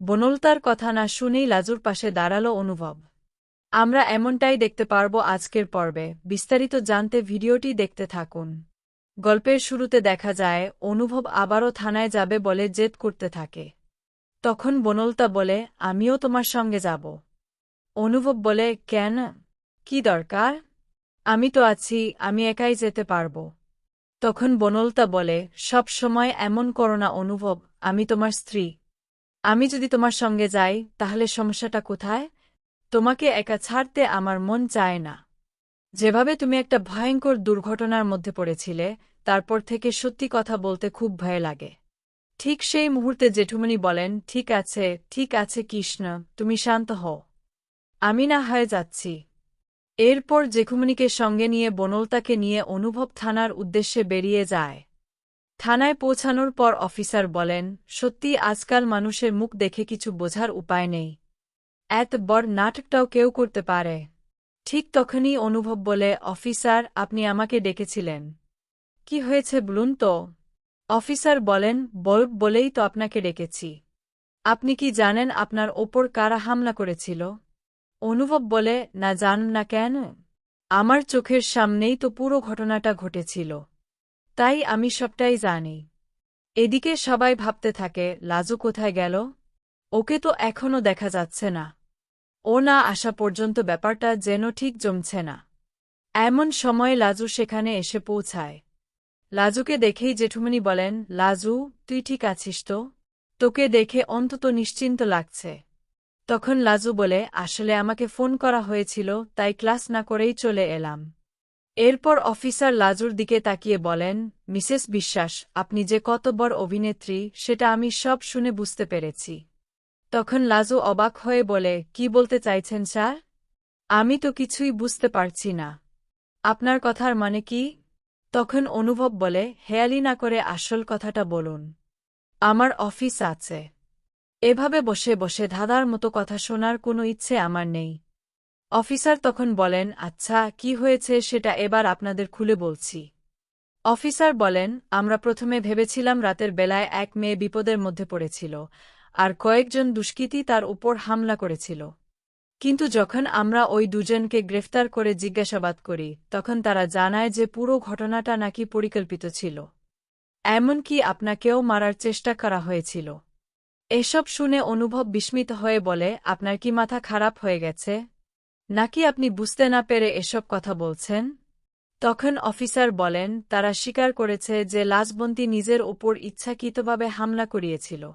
বনলতার কথা না শুনেই লাজুর পাশে দাঁড়ালো অনুভব। আমরা এমনটাই দেখতে পারব আজকের পর্বে। বিস্তারিত জানতে ভিডিওটি দেখতে থাকুন। গল্পের শুরুতে দেখা যায় অনুভব আবারও থানায় যাবে বলে জেদ করতে থাকে। তখন বনলতা বলে, আমিও তোমার সঙ্গে যাব। অনুভব বলে, কেন? কি দরকার? আমি তো আছি, আমি একাই যেতে পারব। তখন বনলতা বলে, সব সময় এমন করো না অনুভব, আমি তোমার স্ত্রী। আমি যদি তোমার সঙ্গে যাই তাহলে সমস্যাটা কোথায়? তোমাকে একা ছাড়তে আমার মন চায় না। যেভাবে তুমি একটা ভয়ঙ্কর দুর্ঘটনার মধ্যে পড়েছিলে, তারপর থেকে সত্যি কথা বলতে খুব ভয় লাগে। ঠিক সেই মুহূর্তে জেঠুমনি বলেন, ঠিক আছে কৃষ্ণ, তুমি শান্ত হও। আমি না হয়ে যাচ্ছি। এরপর জেঠুমনিকে সঙ্গে নিয়ে বনলতাকে নিয়ে অনুভব থানার উদ্দেশ্যে বেরিয়ে যায়। থানায় পৌঁছানোর পর অফিসার বলেন, সত্যি আজকাল মানুষের মুখ দেখে কিছু বোঝার উপায় নেই। এত বড় নাটকটাও কেউ করতে পারে। ঠিক তখনই অনুভব বলে, অফিসার, আপনি আমাকে ডেকেছিলেন। কি হয়েছে বলুন তো? অফিসার বলেন, বলেই তো আপনাকে ডেকেছি। আপনি কি জানেন আপনার ওপর কারা হামলা করেছিল? অনুভব বলে, না, জান না কেন? আমার চোখের সামনেই তো পুরো ঘটনাটা ঘটেছিল। তাই আমি সবটাই জানি। এদিকে সবাই ভাবতে থাকে, লাজু কোথায় গেল? ওকে তো এখনও দেখা যাচ্ছে না। ও না আসা পর্যন্ত ব্যাপারটা যেন ঠিক জমছে না। এমন সময় লাজু সেখানে এসে পৌঁছায়। লাজুকে দেখেই জেঠুমনি বলেন, লাজু, তুই ঠিক আছিস তো? তোকে দেখে অন্তত নিশ্চিন্ত লাগছে। তখন লাজু বলে, আসলে আমাকে ফোন করা হয়েছিল, তাই ক্লাস না করেই চলে এলাম। এরপর অফিসার লাজুর দিকে তাকিয়ে বলেন, মিসেস বিশ্বাস, আপনি যে কত বড় অভিনেত্রী সেটা আমি সব শুনে বুঝতে পেরেছি। তখন লাজু অবাক হয়ে বলে, কি বলতে চাইছেন স্যার? আমি তো কিছুই বুঝতে পারছি না। আপনার কথার মানে কি? তখন অনুভব বলে, হেয়ালি না করে আসল কথাটা বলুন। আমার অফিস আছে। এভাবে বসে বসে ধাঁধার মতো কথা শোনার কোনো ইচ্ছে আমার নেই। অফিসার তখন বলেন, আচ্ছা, কি হয়েছে সেটা এবার আপনাদের খুলে বলছি। অফিসার বলেন, আমরা প্রথমে ভেবেছিলাম রাতের বেলায় এক মেয়ে বিপদের মধ্যে পড়েছিল, আর কয়েকজন দুষ্কৃতী তার উপর হামলা করেছিল। কিন্তু যখন আমরা ওই দুজনকে গ্রেফতার করে জিজ্ঞাসাবাদ করি, তখন তারা জানায় যে পুরো ঘটনাটা নাকি পরিকল্পিত ছিল। এমনকি আপনাকেও মারার চেষ্টা করা হয়েছিল। এসব শুনে অনুভব বিস্মিত হয়ে বলে, আপনার কি মাথা খারাপ হয়ে গেছে? নাকি আপনি বুঝতে না পেরে এসব কথা বলছেন? তখন অফিসার বলেন, তারা স্বীকার করেছে যে লাজবন্তী নিজের ওপর ইচ্ছাকৃতভাবে হামলা করিয়েছিল।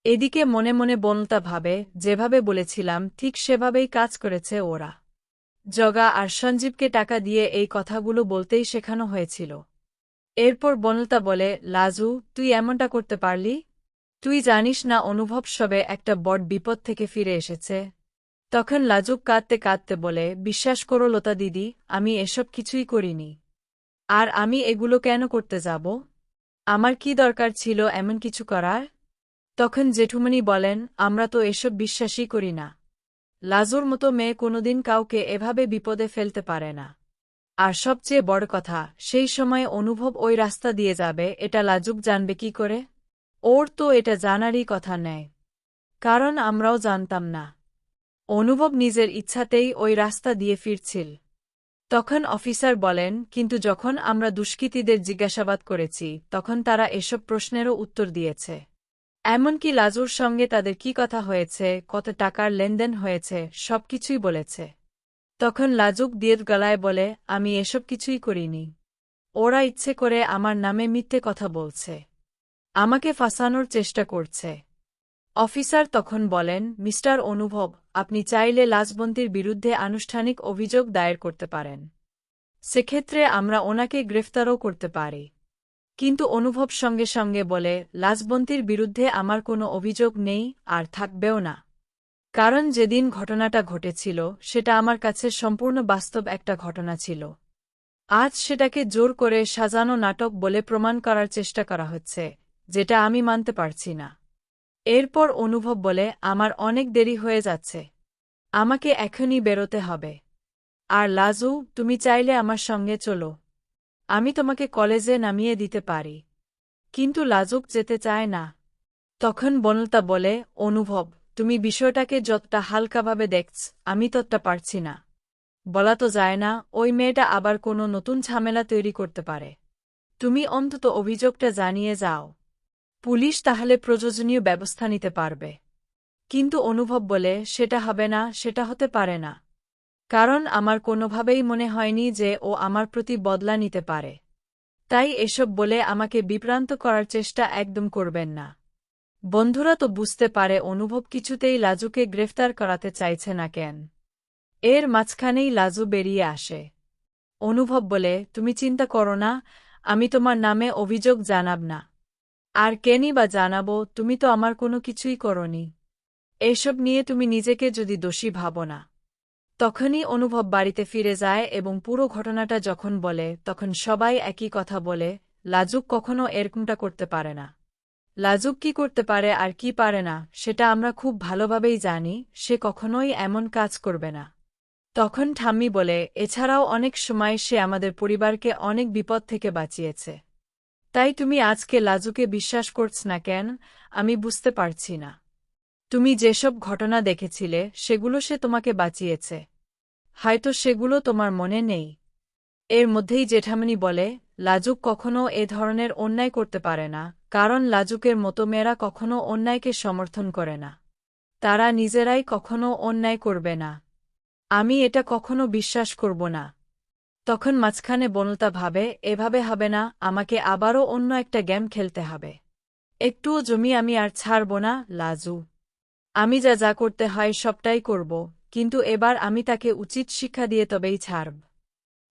এদিকে মনে মনে বনলতা ভাবে, যেভাবে বলেছিলাম ঠিক সেভাবেই কাজ করেছে ওরা। জগা আর সঞ্জীবকে টাকা দিয়ে এই কথাগুলো বলতেই শেখানো হয়েছিল। এরপর বনলতা বলে, লাজু, তুই এমনটা করতে পারলি? তুই জানিস না অনুভব সবে একটা বড় বিপদ থেকে ফিরে এসেছে? তখন লাজুক কাঁদতে কাঁদতে বলে, বিশ্বাস করো লতা দিদি, আমি এসব কিছুই করিনি। আর আমি এগুলো কেন করতে যাব? আমার কি দরকার ছিল এমন কিছু করার? তখন জেঠুমনি বলেন, আমরা তো এসব বিশ্বাসই করি না। লাজুর মতো মেয়ে কোনোদিন কাউকে এভাবে বিপদে ফেলতে পারে না। আর সবচেয়ে বড় কথা, সেই সময় অনুভব ওই রাস্তা দিয়ে যাবে এটা লাজুক জানবে কি করে? ওর তো এটা জানারই কথা নেয়। কারণ আমরাও জানতাম না। অনুভব নিজের ইচ্ছাতেই ওই রাস্তা দিয়ে ফিরছিল। তখন অফিসার বলেন, কিন্তু যখন আমরা দুষ্কৃতীদের জিজ্ঞাসাবাদ করেছি তখন তারা এসব প্রশ্নেরও উত্তর দিয়েছে। এমনকি লাজুর সঙ্গে তাদের কি কথা হয়েছে, কত টাকার লেনদেন হয়েছে, সবকিছুই বলেছে। তখন লাজুক দীর্ঘ গলায় বলে, আমি এসব কিছুই করিনি। ওরা ইচ্ছে করে আমার নামে মিথ্যে কথা বলছে। আমাকে ফাঁসানোর চেষ্টা করছে। অফিসার তখন বলেন, মিস্টার অনুভব, আপনি চাইলে লাজবন্তীর বিরুদ্ধে আনুষ্ঠানিক অভিযোগ দায়ের করতে পারেন। সেক্ষেত্রে আমরা ওনাকে গ্রেফতারও করতে পারি। কিন্তু অনুভব সঙ্গে সঙ্গে বলে, লাজবন্তীর বিরুদ্ধে আমার কোনো অভিযোগ নেই, আর থাকবেও না। কারণ যেদিন ঘটনাটা ঘটেছিল সেটা আমার কাছে সম্পূর্ণ বাস্তব একটা ঘটনা ছিল। আজ সেটাকে জোর করে সাজানো নাটক বলে প্রমাণ করার চেষ্টা করা হচ্ছে, যেটা আমি মানতে পারছি না। এরপর অনুভব বলে, আমার অনেক দেরি হয়ে যাচ্ছে। আমাকে এখনই বেরোতে হবে। আর লাজু, তুমি চাইলে আমার সঙ্গে চলো। আমি তোমাকে কলেজে নামিয়ে দিতে পারি। কিন্তু লাজুক যেতে চায় না। তখন বনলতা বলে, অনুভব, তুমি বিষয়টাকে যতটা হালকাভাবে দেখছ, আমি ততটা পারছি না। বলা তো যায় না, ওই মেয়েটা আবার কোনো নতুন ঝামেলা তৈরি করতে পারে। তুমি অন্তত অভিযোগটা জানিয়ে যাও। পুলিশ তাহলে প্রয়োজনীয় ব্যবস্থা নিতে পারবে। কিন্তু অনুভব বলে, সেটা হবে না, সেটা হতে পারে না। কারণ আমার কোনোভাবেই মনে হয়নি যে ও আমার প্রতি বদলা নিতে পারে। তাই এসব বলে আমাকে বিভ্রান্ত করার চেষ্টা একদম করবেন না। বন্ধুরা তো বুঝতে পারে অনুভব কিছুতেই লাজুকে গ্রেফতার করাতে চাইছে না কেন। এর মাঝখানেই লাজু বেরিয়ে আসে। অনুভব বলে, তুমি চিন্তা করো না, আমি তোমার নামে অভিযোগ জানাব না। আর কেনই বা জানাবো, তুমি তো আমার কোনো কিছুই করনি। এসব নিয়ে তুমি নিজেকে যদি দোষী ভাবো না। তখনই অনুভব বাড়িতে ফিরে যায় এবং পুরো ঘটনাটা যখন বলে তখন সবাই একই কথা বলে, লাজুক কখনো এরকমটা করতে পারে না। লাজুক কি করতে পারে আর কি পারে না সেটা আমরা খুব ভালোভাবেই জানি, সে কখনোই এমন কাজ করবে না। তখন ঠাম্মি বলে, এছাড়াও অনেক সময় সে আমাদের পরিবারকে অনেক বিপদ থেকে বাঁচিয়েছে। তাই তুমি আজকে লাজুকে বিশ্বাস করছ না কেন, আমি বুঝতে পারছি না। তুমি যেসব ঘটনা দেখেছিলে সেগুলো সে তোমাকে বাঁচিয়েছে। হয়তো সেগুলো তোমার মনে নেই। এর মধ্যেই জেঠামণি বলে, লাজুক কখনো এ ধরনের অন্যায় করতে পারে না, কারণ লাজুকের মতো মেয়েরা কখনো অন্যায়কে সমর্থন করে না। তারা নিজেরাই কখনো অন্যায় করবে না। আমি এটা কখনো বিশ্বাস করব না। তখন মাঝখানে বনলতা ভাবে, এভাবে হবে না, আমাকে আবারও অন্য একটা গেম খেলতে হবে। একটুও জমি আমি আর ছাড়ব না, লাজু। আমি যা যা করতে হয় সবটাই করব, কিন্তু এবার আমি তাকে উচিত শিক্ষা দিয়ে তবেই ছাড়ব।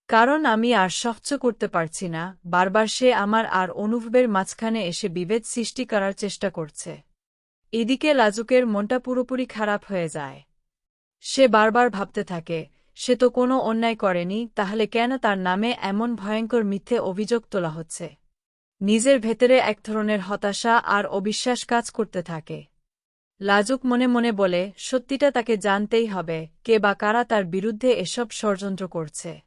কারণ আমি আর সহ্য করতে পারছি না, বারবার সে আমার আর অনুভবের মাঝখানে এসে বিভেদ সৃষ্টি করার চেষ্টা করছে। এদিকে লাজুকের মনটা পুরোপুরি খারাপ হয়ে যায়। সে বারবার ভাবতে থাকে, সে তো কোনো অন্যায় করেনি, তাহলে কেন তার নামে এমন ভয়ঙ্কর মিথ্যে অভিযোগ তোলা হচ্ছে। নিজের ভেতরে এক ধরনের হতাশা আর অবিশ্বাস কাজ করতে থাকে। লাজুক মনে মনে বলে, সত্যিটা তাকে জানতেই হবে, কে বা কারা তার বিরুদ্ধে এসব ষড়যন্ত্র করছে।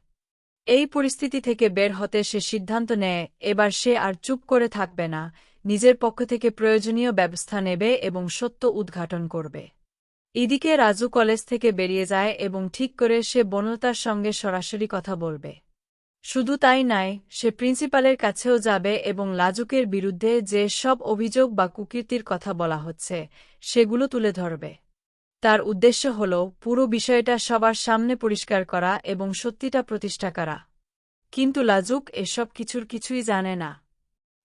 এই পরিস্থিতি থেকে বের হতে সে সিদ্ধান্ত নেয়, এবার সে আর চুপ করে থাকবে না, নিজের পক্ষ থেকে প্রয়োজনীয় ব্যবস্থা নেবে এবং সত্য উদ্ঘাটন করবে। এদিকে রাজু কলেজ থেকে বেরিয়ে যায় এবং ঠিক করে সে বনলতার সঙ্গে সরাসরি কথা বলবে। শুধু তাই নয়, সে প্রিন্সিপালের কাছেও যাবে এবং লাজুকের বিরুদ্ধে যে সব অভিযোগ বা কুকীর্তির কথা বলা হচ্ছে সেগুলো তুলে ধরবে। তার উদ্দেশ্য হল পুরো বিষয়টা সবার সামনে পরিষ্কার করা এবং সত্যিটা প্রতিষ্ঠা করা। কিন্তু লাজুক এসব কিছুই জানে না।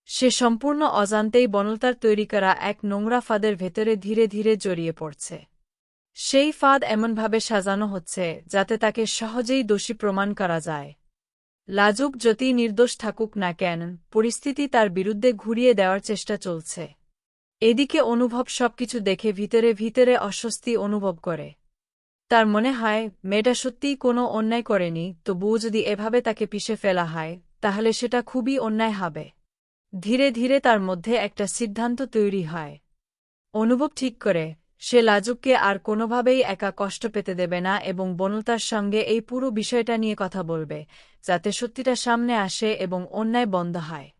সে সম্পূর্ণ অজান্তেই বনলতার তৈরি করা এক নোংরা ফাঁদের ভেতরে ধীরে ধীরে জড়িয়ে পড়ছে। সেই ফাঁদ এমনভাবে সাজানো হচ্ছে যাতে তাকে সহজেই দোষী প্রমাণ করা যায়। লাজুক যতই নির্দোষ থাকুক না কেন, পরিস্থিতি তার বিরুদ্ধে ঘুরিয়ে দেওয়ার চেষ্টা চলছে। এদিকে অনুভব সবকিছু দেখে ভিতরে ভিতরে অস্বস্তি অনুভব করে। তার মনে হয় মেয়েটা সত্যিই কোনো অন্যায় করেনি, তবুও যদি এভাবে তাকে পিষে ফেলা হয় তাহলে সেটা খুবই অন্যায় হবে। ধীরে ধীরে তার মধ্যে একটা সিদ্ধান্ত তৈরি হয়। অনুভব ঠিক করে, সে লাজুককে আর কোনোভাবেই একা কষ্ট পেতে দেবে না এবং বনলতার সঙ্গে এই পুরো বিষয়টা নিয়ে কথা বলবে, যাতে সত্যিটা সামনে আসে এবং অন্যায় বন্ধ হয়।